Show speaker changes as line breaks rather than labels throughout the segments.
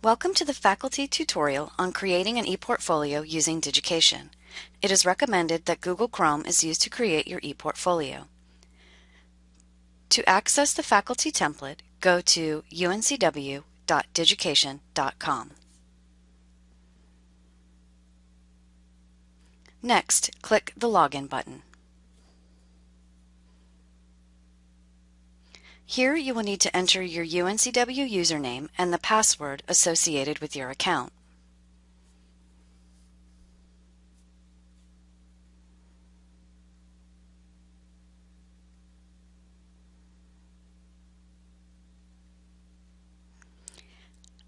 Welcome to the faculty tutorial on creating an ePortfolio using Digication. It is recommended that Google Chrome is used to create your ePortfolio. To access the faculty template, go to uncw.digication.com. Next, click the Login button. Here you will need to enter your UNCW username and the password associated with your account.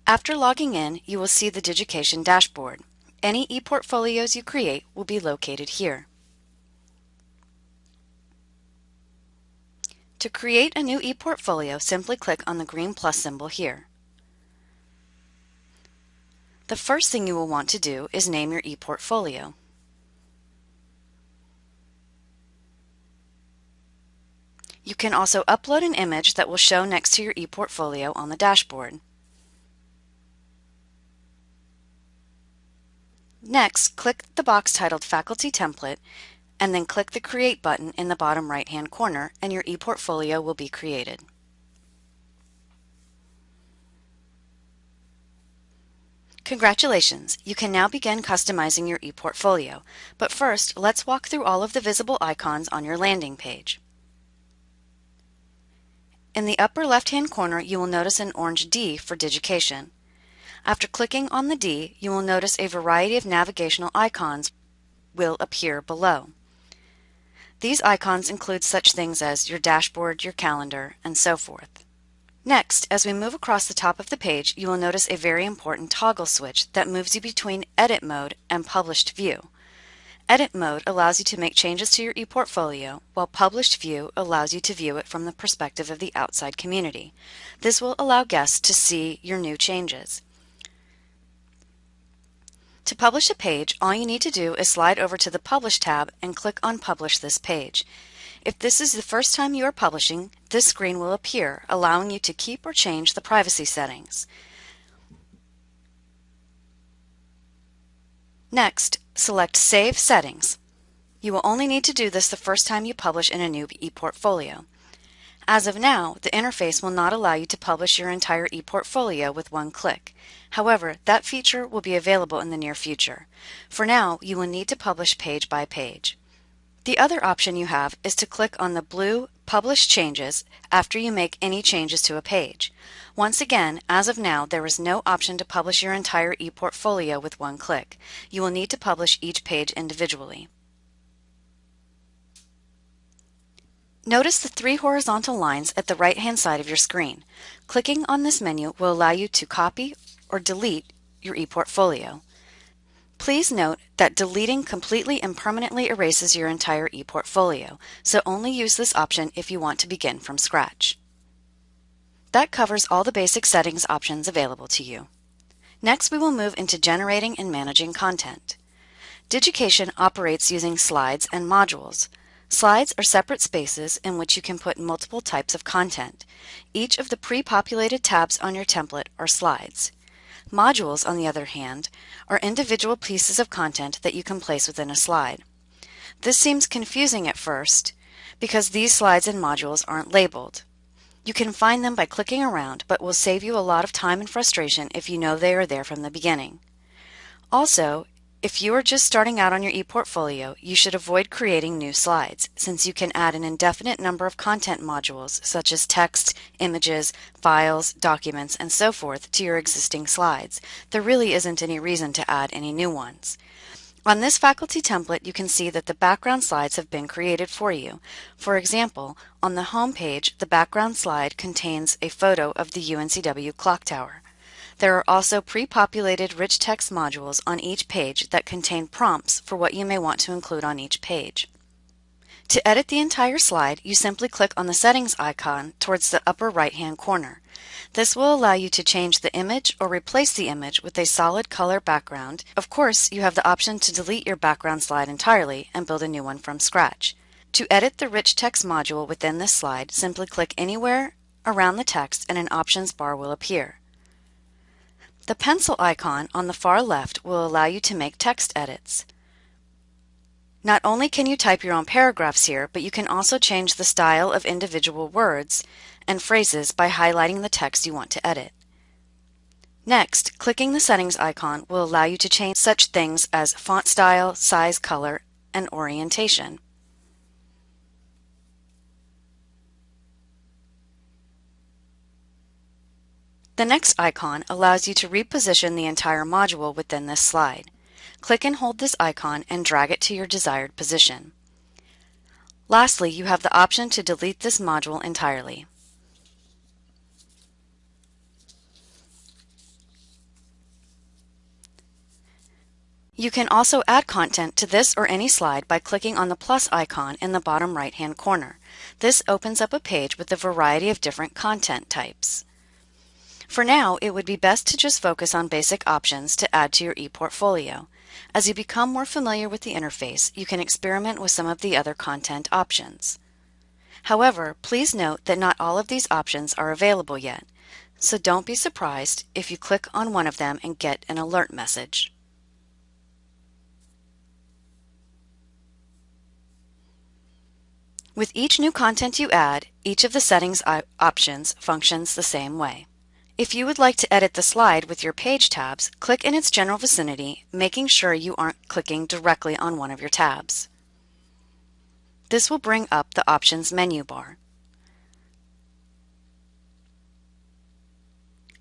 After logging in, you will see the Digication dashboard. Any ePortfolios you create will be located here. To create a new ePortfolio, simply click on the green plus symbol here. The first thing you will want to do is name your ePortfolio. You can also upload an image that will show next to your ePortfolio on the dashboard. Next, click the box titled Faculty Template and then click the Create button in the bottom right-hand corner and your ePortfolio will be created. Congratulations! You can now begin customizing your ePortfolio. But first, let's walk through all of the visible icons on your landing page. In the upper left-hand corner, you will notice an orange D for Digication. After clicking on the D, you will notice a variety of navigational icons will appear below. These icons include such things as your dashboard, your calendar, and so forth. Next, as we move across the top of the page, you will notice a very important toggle switch that moves you between Edit Mode and Published View. Edit Mode allows you to make changes to your ePortfolio, while Published View allows you to view it from the perspective of the outside community. This will allow guests to see your new changes. To publish a page, all you need to do is slide over to the Publish tab and click on Publish this page. If this is the first time you are publishing, this screen will appear, allowing you to keep or change the privacy settings. Next, select Save Settings. You will only need to do this the first time you publish in a new ePortfolio. As of now, the interface will not allow you to publish your entire ePortfolio with one click. However, that feature will be available in the near future. For now, you will need to publish page by page. The other option you have is to click on the blue Publish Changes after you make any changes to a page. Once again, as of now, there is no option to publish your entire ePortfolio with one click. You will need to publish each page individually. Notice the three horizontal lines at the right-hand side of your screen. Clicking on this menu will allow you to copy or delete your ePortfolio. Please note that deleting completely and permanently erases your entire ePortfolio, so only use this option if you want to begin from scratch. That covers all the basic settings options available to you. Next, we will move into generating and managing content. Digication operates using slides and modules. Slides are separate spaces in which you can put multiple types of content. Each of the pre-populated tabs on your template are slides. Modules, on the other hand, are individual pieces of content that you can place within a slide. This seems confusing at first because these slides and modules aren't labeled. You can find them by clicking around, but will save you a lot of time and frustration if you know they are there from the beginning. Also, if you are just starting out on your ePortfolio, you should avoid creating new slides, since you can add an indefinite number of content modules, such as text, images, files, documents, and so forth, to your existing slides. There really isn't any reason to add any new ones. On this faculty template, you can see that the background slides have been created for you. For example, on the home page, the background slide contains a photo of the UNCW clock tower. There are also pre-populated rich text modules on each page that contain prompts for what you may want to include on each page. To edit the entire slide, you simply click on the settings icon towards the upper right-hand corner. This will allow you to change the image or replace the image with a solid color background. Of course, you have the option to delete your background slide entirely and build a new one from scratch. To edit the rich text module within this slide, simply click anywhere around the text and an options bar will appear. The pencil icon on the far left will allow you to make text edits. Not only can you type your own paragraphs here, but you can also change the style of individual words and phrases by highlighting the text you want to edit. Next, clicking the settings icon will allow you to change such things as font style, size, color, and orientation. The next icon allows you to reposition the entire module within this slide. Click and hold this icon and drag it to your desired position. Lastly, you have the option to delete this module entirely. You can also add content to this or any slide by clicking on the plus icon in the bottom right-hand corner. This opens up a page with a variety of different content types. For now, it would be best to just focus on basic options to add to your ePortfolio. As you become more familiar with the interface, you can experiment with some of the other content options. However, please note that not all of these options are available yet, so don't be surprised if you click on one of them and get an alert message. With each new content you add, each of the settings options functions the same way. If you would like to edit the slide with your page tabs, click in its general vicinity, making sure you aren't clicking directly on one of your tabs. This will bring up the Options menu bar.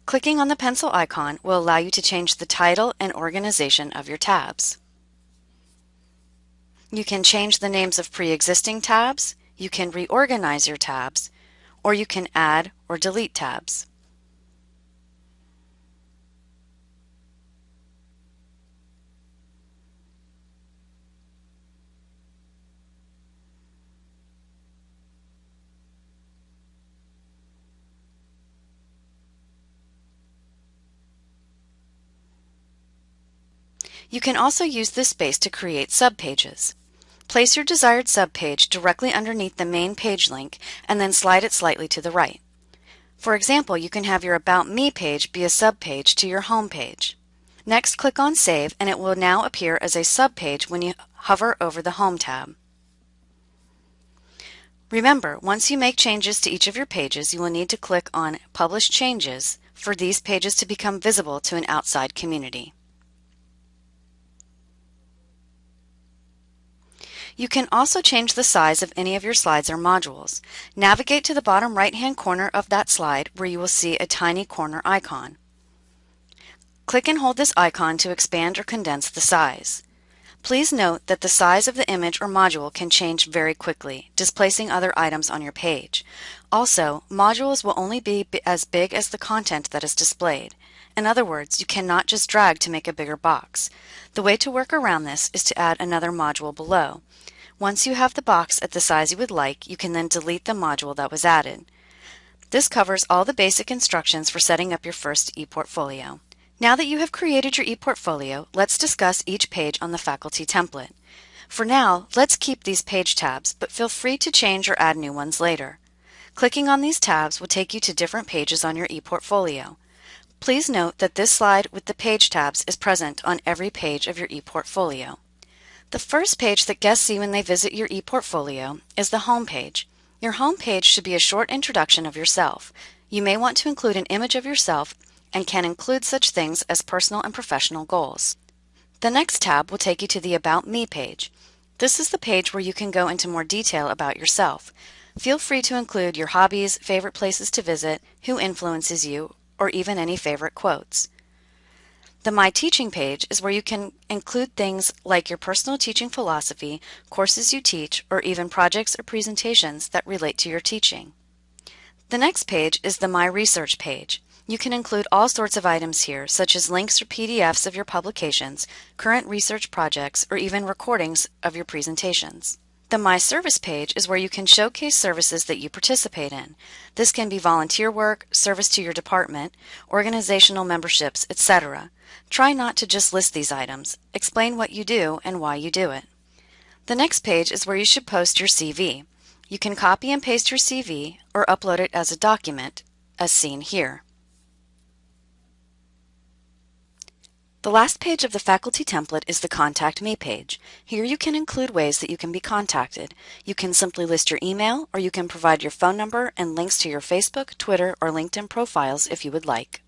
Clicking on the pencil icon will allow you to change the title and organization of your tabs. You can change the names of pre-existing tabs, you can reorganize your tabs, or you can add or delete tabs. You can also use this space to create subpages. Place your desired subpage directly underneath the main page link and then slide it slightly to the right. For example, you can have your About Me page be a subpage to your home page. Next, click on Save and it will now appear as a subpage when you hover over the Home tab. Remember, once you make changes to each of your pages, you will need to click on Publish Changes for these pages to become visible to an outside community. You can also change the size of any of your slides or modules. Navigate to the bottom right-hand corner of that slide where you will see a tiny corner icon. Click and hold this icon to expand or condense the size. Please note that the size of the image or module can change very quickly, displacing other items on your page. Also, modules will only be as big as the content that is displayed. In other words, you cannot just drag to make a bigger box. The way to work around this is to add another module below. Once you have the box at the size you would like, you can then delete the module that was added. This covers all the basic instructions for setting up your first ePortfolio. Now that you have created your ePortfolio, let's discuss each page on the faculty template. For now, let's keep these page tabs, but feel free to change or add new ones later. Clicking on these tabs will take you to different pages on your ePortfolio. Please note that this slide with the page tabs is present on every page of your ePortfolio. The first page that guests see when they visit your ePortfolio is the home page. Your home page should be a short introduction of yourself. You may want to include an image of yourself and can include such things as personal and professional goals. The next tab will take you to the About Me page. This is the page where you can go into more detail about yourself. Feel free to include your hobbies, favorite places to visit, who influences you, or even any favorite quotes. The My Teaching page is where you can include things like your personal teaching philosophy, courses you teach, or even projects or presentations that relate to your teaching. The next page is the My Research page. You can include all sorts of items here, such as links or PDFs of your publications, current research projects, or even recordings of your presentations. The My Service page is where you can showcase services that you participate in. This can be volunteer work, service to your department, organizational memberships, etc. Try not to just list these items. Explain what you do and why you do it. The next page is where you should post your CV. You can copy and paste your CV or upload it as a document, as seen here. The last page of the faculty template is the Contact Me page. Here you can include ways that you can be contacted. You can simply list your email, or you can provide your phone number and links to your Facebook, Twitter, or LinkedIn profiles if you would like.